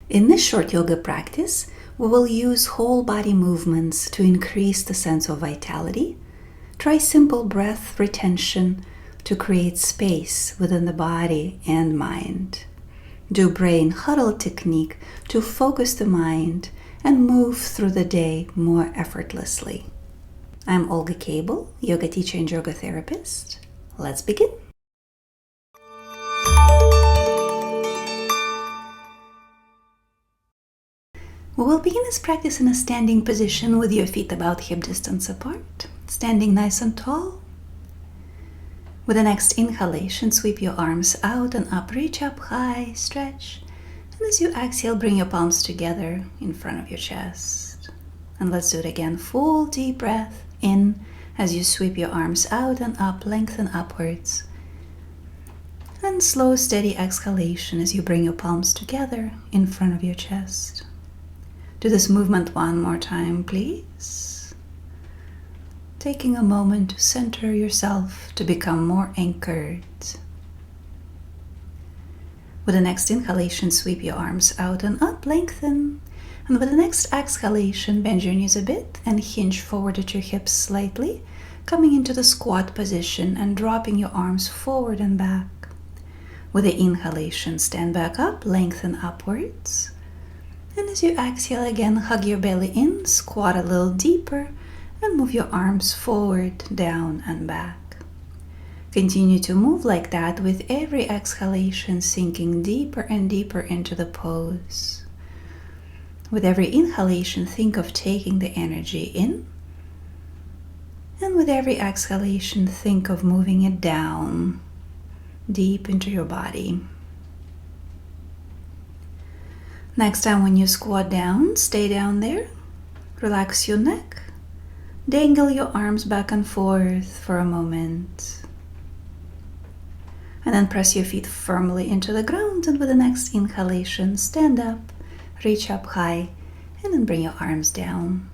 In this short yoga practice, we will use whole body movements to increase the sense of vitality. Try simple breath retention to create space within the body and mind. Do Brain Huddle technique to focus the mind and move through the day more effortlessly. I'm Olga Cable, yoga teacher and yoga therapist. Let's begin. We will begin this practice in a standing position with your feet about hip distance apart, standing nice and tall. With the next inhalation, sweep your arms out and up, reach up high, stretch. And as you exhale, bring your palms together in front of your chest. And let's do it again. Full deep breath in as you sweep your arms out and up, lengthen upwards. And slow, steady exhalation as you bring your palms together in front of your chest. Do this movement one more time, please. Taking a moment to center yourself, to become more anchored. With the next inhalation, sweep your arms out and up, lengthen. And with the next exhalation, bend your knees a bit and hinge forward at your hips slightly, coming into the squat position and dropping your arms forward and back. With the inhalation, stand back up, lengthen upwards. And as you exhale again, hug your belly in, squat a little deeper, and move your arms forward, down, and back. Continue to move like that with every exhalation, sinking deeper and deeper into the pose. With every inhalation, think of taking the energy in. And with every exhalation, think of moving it down, deep into your body. Next time when you squat down, stay down there, relax your neck, dangle your arms back and forth for a moment. And then press your feet firmly into the ground, and with the next inhalation, stand up, reach up high, and then bring your arms down.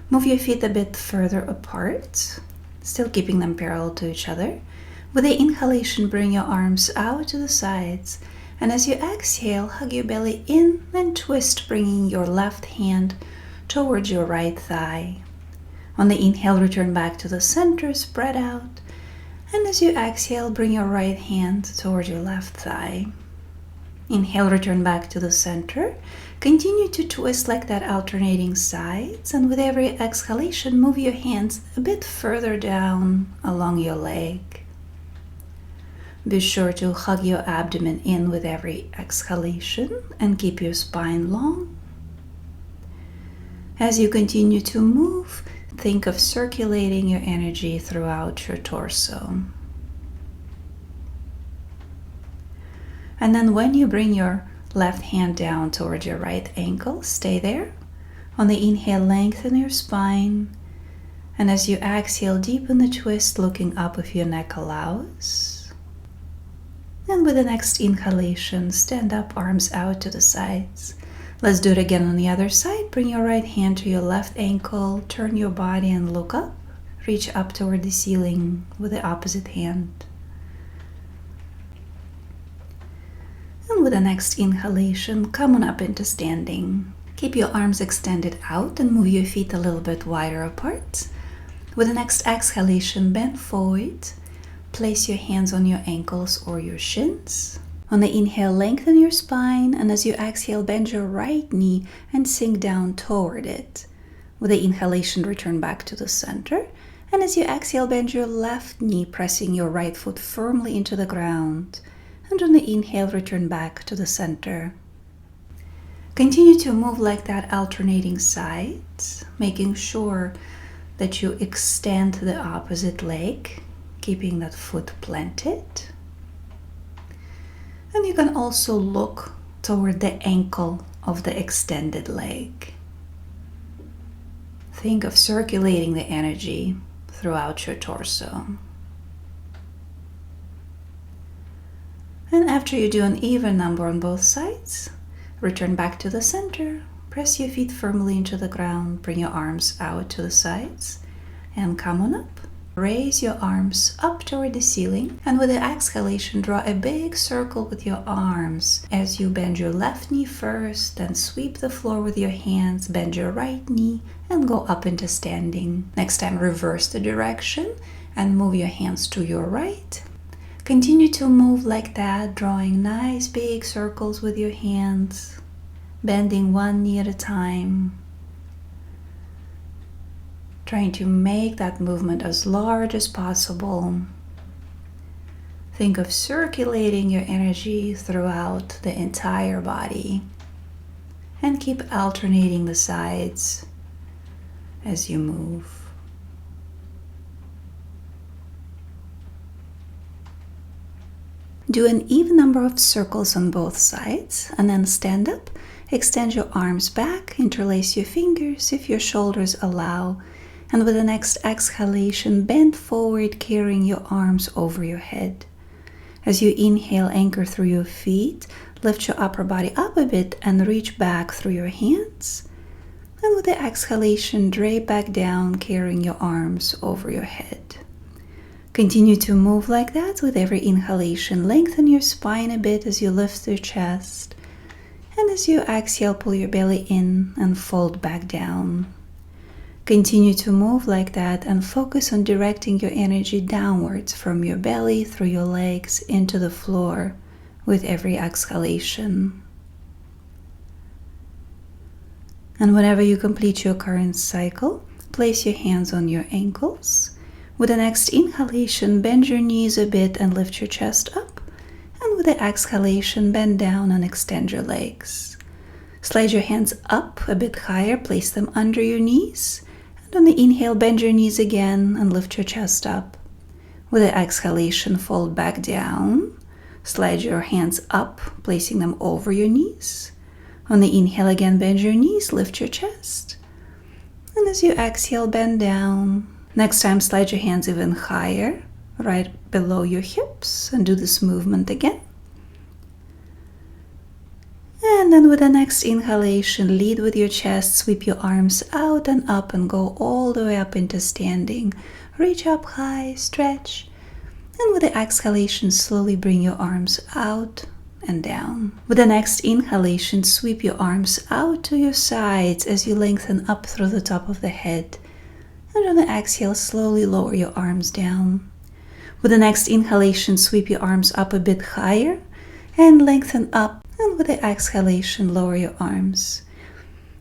Move your feet a bit further apart, still keeping them parallel to each other. With the inhalation, bring your arms out to the sides. And as you exhale, hug your belly in and twist, bringing your left hand towards your right thigh. On the inhale, return back to the center, spread out. And as you exhale, bring your right hand towards your left thigh. Inhale, return back to the center. Continue to twist like that, alternating sides. And with every exhalation, move your hands a bit further down along your leg. Be sure to hug your abdomen in with every exhalation and keep your spine long. As you continue to move, think of circulating your energy throughout your torso. And then when you bring your left hand down towards your right ankle, stay there. On the inhale, lengthen your spine. And as you exhale, deepen the twist, looking up if your neck allows. And with the next inhalation, stand up, arms out to the sides. Let's do it again on the other side. Bring your right hand to your left ankle, turn your body and look up. Reach up toward the ceiling with the opposite hand. And with the next inhalation, come on up into standing. Keep your arms extended out and move your feet a little bit wider apart. With the next exhalation, bend forward. Place your hands on your ankles or your shins. On the inhale, lengthen your spine, and as you exhale, bend your right knee and sink down toward it. With the inhalation, return back to the center, and as you exhale, bend your left knee, pressing your right foot firmly into the ground. And on the inhale, return back to the center. Continue to move like that, alternating sides, making sure that you extend the opposite leg, keeping that foot planted. And you can also look toward the ankle of the extended leg. Think of circulating the energy throughout your torso. And after you do an even number on both sides, return back to the center. Press your feet firmly into the ground. Bring your arms out to the sides and come on up. Raise your arms up toward the ceiling, and with the exhalation, draw a big circle with your arms as you bend your left knee first, then sweep the floor with your hands, bend your right knee, and go up into standing. Next time, reverse the direction and move your hands to your right. Continue to move like that, drawing nice big circles with your hands, bending one knee at a time. Trying to make that movement as large as possible. Think of circulating your energy throughout the entire body and keep alternating the sides as you move. Do an even number of circles on both sides and then stand up. Extend your arms back, interlace your fingers if your shoulders allow. And with the next exhalation, bend forward, carrying your arms over your head. As you inhale, anchor through your feet, lift your upper body up a bit and reach back through your hands. And with the exhalation, drape back down, carrying your arms over your head. Continue to move like that with every inhalation. Lengthen your spine a bit as you lift your chest. And as you exhale, pull your belly in and fold back down. Continue to move like that and focus on directing your energy downwards from your belly through your legs into the floor with every exhalation. And whenever you complete your current cycle, place your hands on your ankles. With the next inhalation, bend your knees a bit and lift your chest up. And with the exhalation, bend down and extend your legs. Slide your hands up a bit higher, place them under your knees. On the inhale, bend your knees again and lift your chest up. With the exhalation, fold back down. Slide your hands up, placing them over your knees. On the inhale again, bend your knees, lift your chest. And as you exhale, bend down. Next time, slide your hands even higher, right below your hips, and do this movement again. And then with the next inhalation, lead with your chest, sweep your arms out and up and go all the way up into standing. Reach up high, stretch. And with the exhalation, slowly bring your arms out and down. With the next inhalation, sweep your arms out to your sides as you lengthen up through the top of the head. And on the exhale, slowly lower your arms down. With the next inhalation, sweep your arms up a bit higher and lengthen up. And with the exhalation, lower your arms.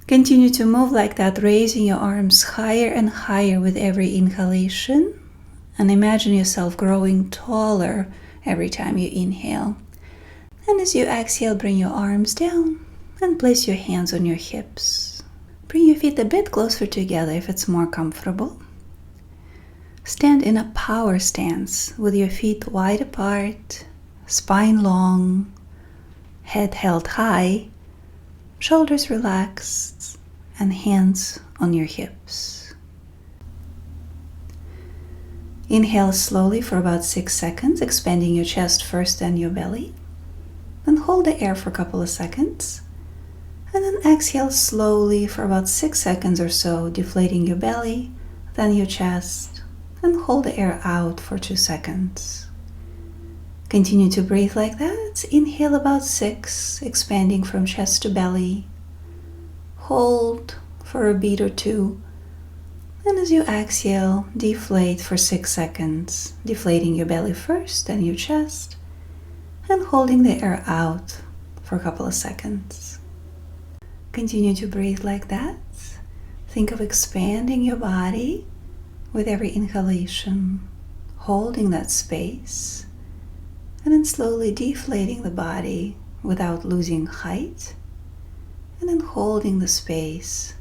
Continue to move like that, raising your arms higher and higher with every inhalation. And imagine yourself growing taller every time you inhale. And as you exhale, bring your arms down and place your hands on your hips. Bring your feet a bit closer together if it's more comfortable. Stand in a power stance with your feet wide apart, spine long, head held high, shoulders relaxed, and hands on your hips. Inhale slowly for about 6 seconds, expanding your chest first and your belly. Then hold the air for a couple of seconds. And then exhale slowly for about 6 seconds or so, deflating your belly, then your chest, and hold the air out for 2 seconds. Continue to breathe like that. Inhale about 6, expanding from chest to belly. Hold for a beat or 2. And as you exhale, deflate for 6 seconds, deflating your belly first, then your chest, and holding the air out for a couple of seconds. Continue to breathe like that. Think of expanding your body with every inhalation, holding that space, and then slowly deflating the body without losing height, and then holding the space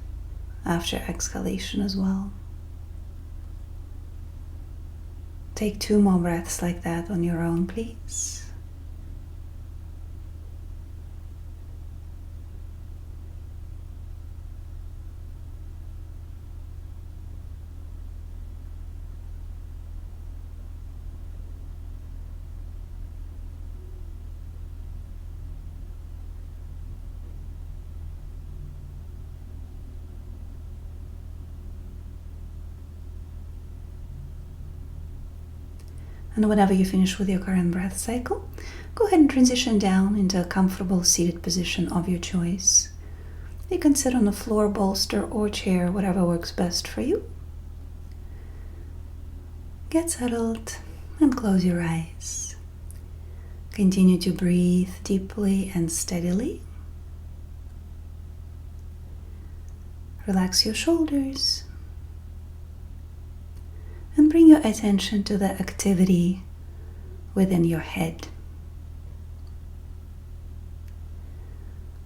after exhalation as well. Take 2 more breaths like that on your own, please. And whenever you finish with your current breath cycle, go ahead and transition down into a comfortable seated position of your choice. You can sit on a floor, bolster, or chair, whatever works best for you. Get settled and close your eyes. Continue to breathe deeply and steadily. Relax your shoulders and bring your attention to the activity within your head.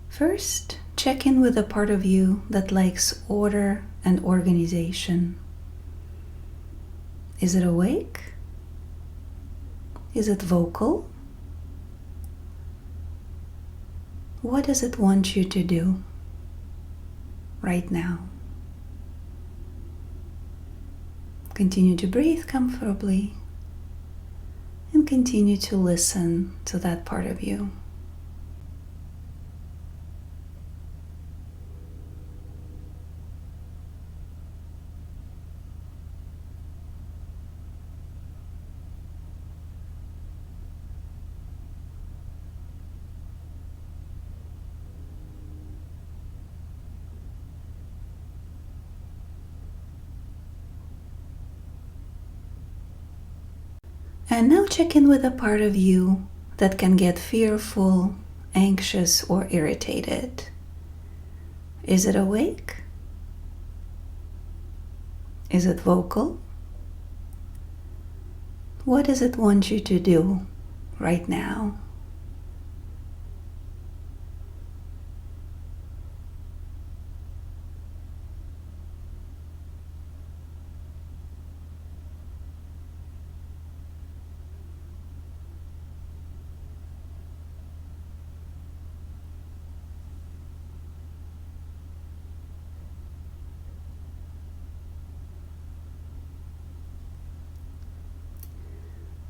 First, check in with the part of you that likes order and organization. Is it awake? Is it vocal? What does it want you to do right now? Continue to breathe comfortably and continue to listen to that part of you. And now check in with a part of you that can get fearful, anxious, or irritated. Is it awake? Is it vocal? What does it want you to do right now?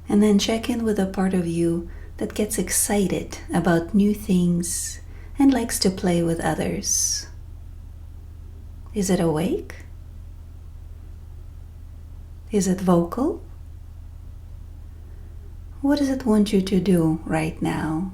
And then check in with a part of you that gets excited about new things and likes to play with others. Is it awake? Is it vocal? What does it want you to do right now?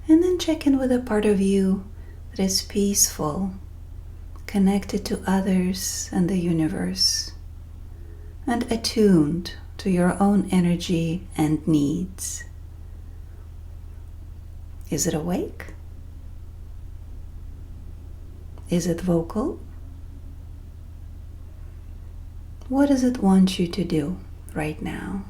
And then check in with a part of you that is peaceful, connected to others and the universe, and attuned to your own energy and needs. Is it awake? Is it vocal? What does it want you to do right now?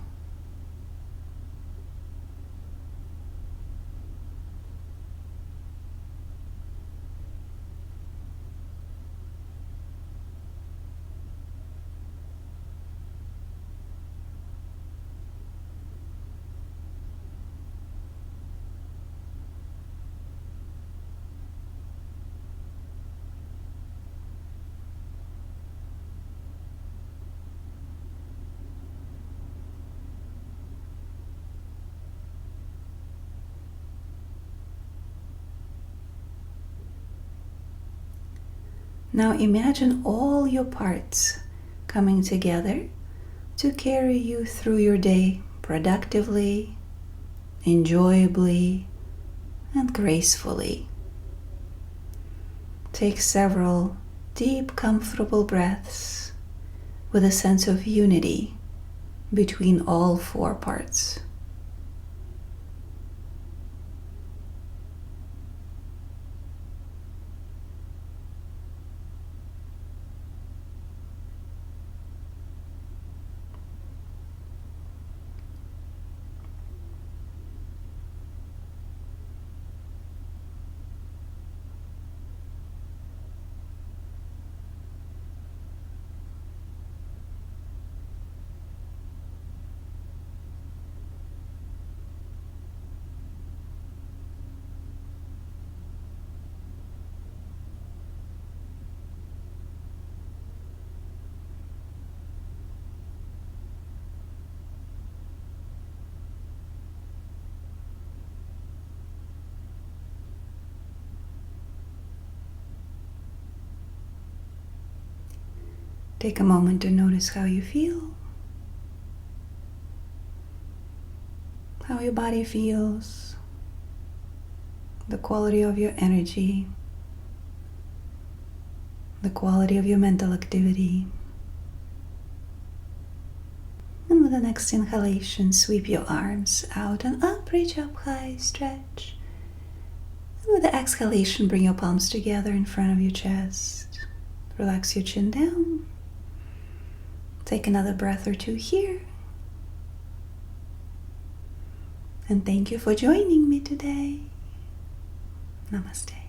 Now imagine all your parts coming together to carry you through your day productively, enjoyably, and gracefully. Take several deep, comfortable breaths with a sense of unity between all four parts. Take a moment to notice how you feel, how your body feels, the quality of your energy, the quality of your mental activity. And with the next inhalation, sweep your arms out and up, reach up high, stretch. And with the exhalation, bring your palms together in front of your chest. Relax your chin down. Take another breath or two here. And thank you for joining me today. Namaste.